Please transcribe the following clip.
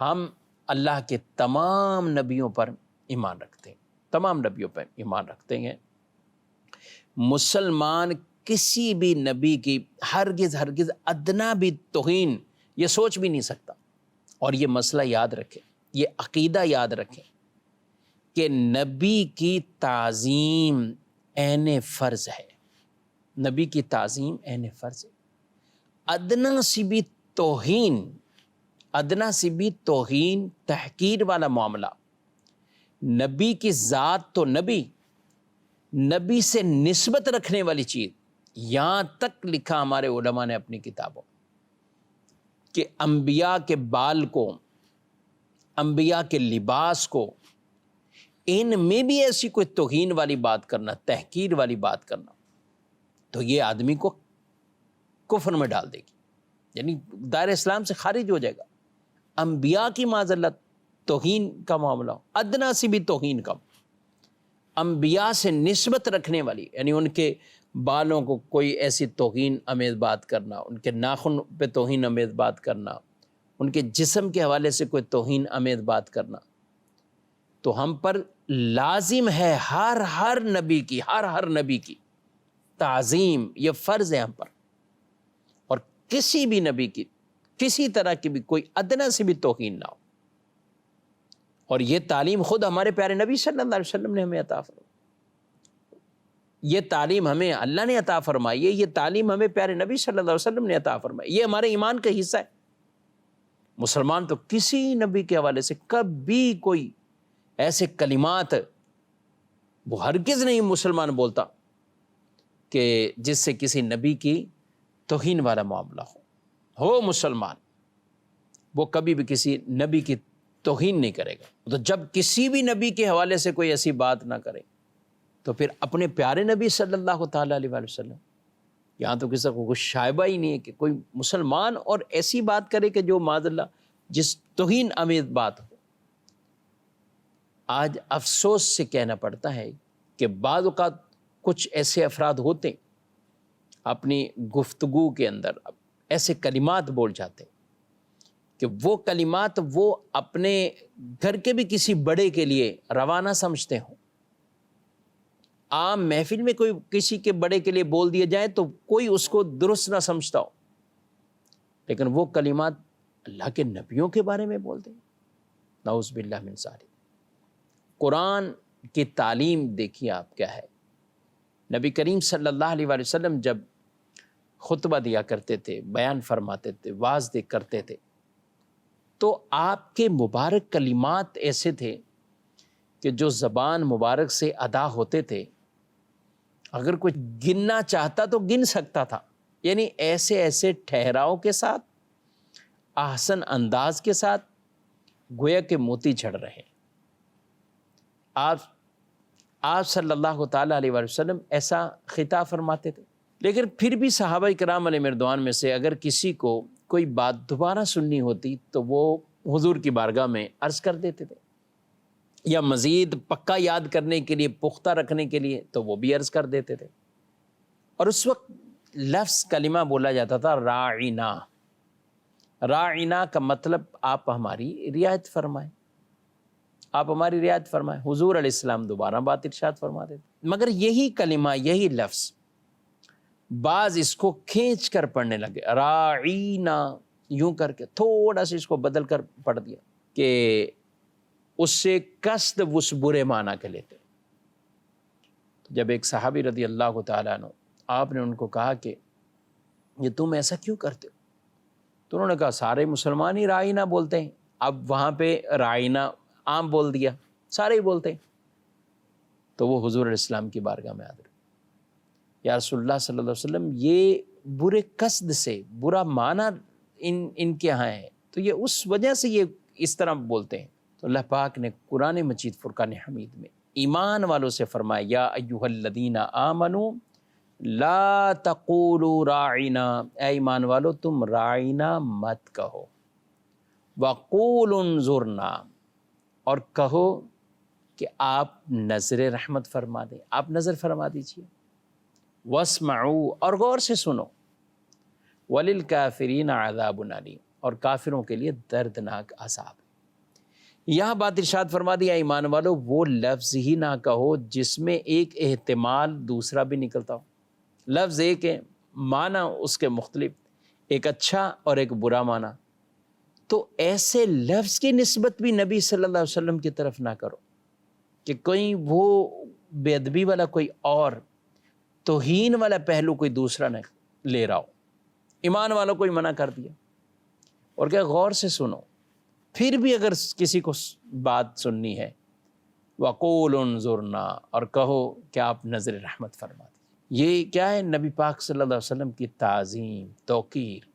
ہم اللہ کے تمام نبیوں پر ایمان رکھتے ہیں، تمام نبیوں پر ایمان رکھتے ہیں۔ مسلمان کسی بھی نبی کی ہرگز ادنا بھی توہین یہ سوچ بھی نہیں سکتا۔ اور یہ مسئلہ یاد رکھیں، یہ عقیدہ یاد رکھیں کہ نبی کی تعظیم عین فرض ہے، نبی کی تعظیم عین فرض ہے۔ ادنا سی بھی توہین تحقیر والا معاملہ، نبی کی ذات تو نبی سے نسبت رکھنے والی چیز، یہاں تک لکھا ہمارے علماء نے اپنی کتابوں کہ انبیاء کے بال کو، انبیاء کے لباس کو، ان میں بھی ایسی کوئی توہین والی بات کرنا، تحقیر والی بات کرنا، تو یہ آدمی کو کفر میں ڈال دے گی، یعنی دائرہ اسلام سے خارج ہو جائے گا۔ انبیاء کی معاذ اللہ توہین کا معاملہ ہو، ادنا سی بھی توہین کا، انبیاء سے نسبت رکھنے والی، یعنی ان کے بالوں کو کوئی ایسی توہین امیز بات کرنا، ان کے ناخن پہ توہین امیز بات کرنا، ان کے جسم کے حوالے سے کوئی توہین امیز بات کرنا، تو ہم پر لازم ہے ہر نبی کی تعظیم، یہ فرض ہے ہم پر، اور کسی بھی نبی کی کسی طرح کی بھی کوئی ادنا سے بھی توہین نہ ہو۔ اور یہ تعلیم خود ہمارے پیارے نبی صلی اللہ علیہ وسلم نے ہمیں عطا فرمائی، یہ تعلیم ہمیں اللہ نے عطا فرمائی ہے، یہ تعلیم ہمیں پیارے نبی صلی اللہ علیہ وسلم نے عطا فرمائی، یہ ہمارے ایمان کا حصہ ہے۔ مسلمان تو کسی نبی کے حوالے سے کبھی کوئی ایسے کلمات وہ ہرگز نہیں مسلمان بولتا کہ جس سے کسی نبی کی توہین والا معاملہ ہو مسلمان، وہ کبھی بھی کسی نبی کی توہین نہیں کرے گا۔ تو جب کسی بھی نبی کے حوالے سے کوئی ایسی بات نہ کرے تو پھر اپنے پیارے نبی صلی اللہ تعالیٰ علیہ وآلہ وسلم، یہاں تو کسی کو کچھ شائبہ ہی نہیں ہے کہ کوئی مسلمان اور ایسی بات کرے کہ جو معاذ اللہ جس توہین آمیز بات ہو۔ آج افسوس سے کہنا پڑتا ہے کہ بعض اوقات کچھ ایسے افراد ہوتے ہیں اپنی گفتگو کے اندر ایسے کلمات بول جاتے ہیں کہ وہ کلمات وہ اپنے گھر کے بھی کسی بڑے کے لیے روانہ سمجھتے ہوں، عام محفل میں کوئی کسی کے بڑے کے لیے بول دیا جائے تو کوئی اس کو درست نہ سمجھتا ہو، لیکن وہ کلمات اللہ کے نبیوں کے بارے میں بولتے ہیں، نعوذ باللہ من ذالک۔ قرآن کی تعلیم دیکھیے آپ کیا ہے۔ نبی کریم صلی اللہ علیہ وآلہ وسلم جب خطبہ دیا کرتے تھے، بیان فرماتے تھے، واعظ کرتے تھے، تو آپ کے مبارک کلمات ایسے تھے کہ جو زبان مبارک سے ادا ہوتے تھے، اگر کوئی گننا چاہتا تو گن سکتا تھا، یعنی ایسے ٹھہراؤ کے ساتھ، احسن انداز کے ساتھ، گویا کہ موتی جھڑ رہے ہیں۔ آپ صلی اللہ تعالیٰ علیہ وآلہ وسلم ایسا خطاب فرماتے تھے، لیکن پھر بھی صحابہ کرام علیہ مردوان میں سے اگر کسی کو کوئی بات دوبارہ سننی ہوتی تو وہ حضور کی بارگاہ میں عرض کر دیتے تھے، یا مزید پکا یاد کرنے کے لیے، پختہ رکھنے کے لیے تو وہ بھی عرض کر دیتے تھے۔ اور اس وقت لفظ کلمہ بولا جاتا تھا راعنا۔ راعنا کا مطلب آپ ہماری رعایت فرمائیں، آپ ہماری رعایت فرمائیں۔ حضور علیہ السلام دوبارہ بات ارشاد فرما دیتے، مگر یہی کلمہ، یہی لفظ بعض اس کو کھینچ کر پڑھنے لگے، راعینا یوں کر کے تھوڑا سا اس کو بدل کر پڑھ دیا کہ اس سے قصد اس برے معنی کے لیتے۔ جب ایک صحابی رضی اللہ تعالیٰ عنہ، آپ نے ان کو کہا کہ یہ تم ایسا کیوں کرتے ہو؟ تو انہوں نے کہا سارے مسلمان ہی رائنا بولتے ہیں، اب وہاں پہ رائنا عام بول دیا، سارے ہی بولتے ہیں۔ تو وہ حضور علیہ السلام کی بارگاہ میں حاضر، یا رسول اللہ صلی اللہ علیہ وسلم، یہ برے قصد سے برا معنی ان کے ہاں ہے، تو یہ اس وجہ سے یہ اس طرح بولتے ہیں۔ تو اللہ پاک نے قرآن مجید فرقان حمید میں ایمان والوں سے فرمایا، یا ایھا الذین آمنوا لا تقولوا راعنا، اے ایمان والو تم راعنا مت کہو، وقولوا انظرنا، اور کہو کہ آپ نظر رحمت فرما دیں، آپ نظر فرما دیجئے، واسمعوا، اور غور سے سنو، وللکافرین عذاب علیم، اور کافروں کے لیے دردناک عذاب۔ یہاں بات ارشاد فرما دیا ایمان والو وہ لفظ ہی نہ کہو جس میں ایک احتمال دوسرا بھی نکلتا ہو. لفظ ایک ہے، معنی اس کے مختلف، ایک اچھا اور ایک برا معنی. تو ایسے لفظ کی نسبت بھی نبی صلی اللہ علیہ وسلم کی طرف نہ کرو کہ کوئی وہ بے ادبی والا کوئی اور توہین والا پہلو کوئی دوسرا نہ لے رہا ہو. ایمان والوں کو ہی منع کر دیا. اور کیا غور سے سنو، پھر بھی اگر کسی کو بات سننی ہے وَقُولُ انظُرْنَا، اور کہو کہ آپ نظر رحمت فرما دیجیے. یہ کیا ہے؟ نبی پاک صلی اللہ علیہ وسلم کی تعظیم، توقیر.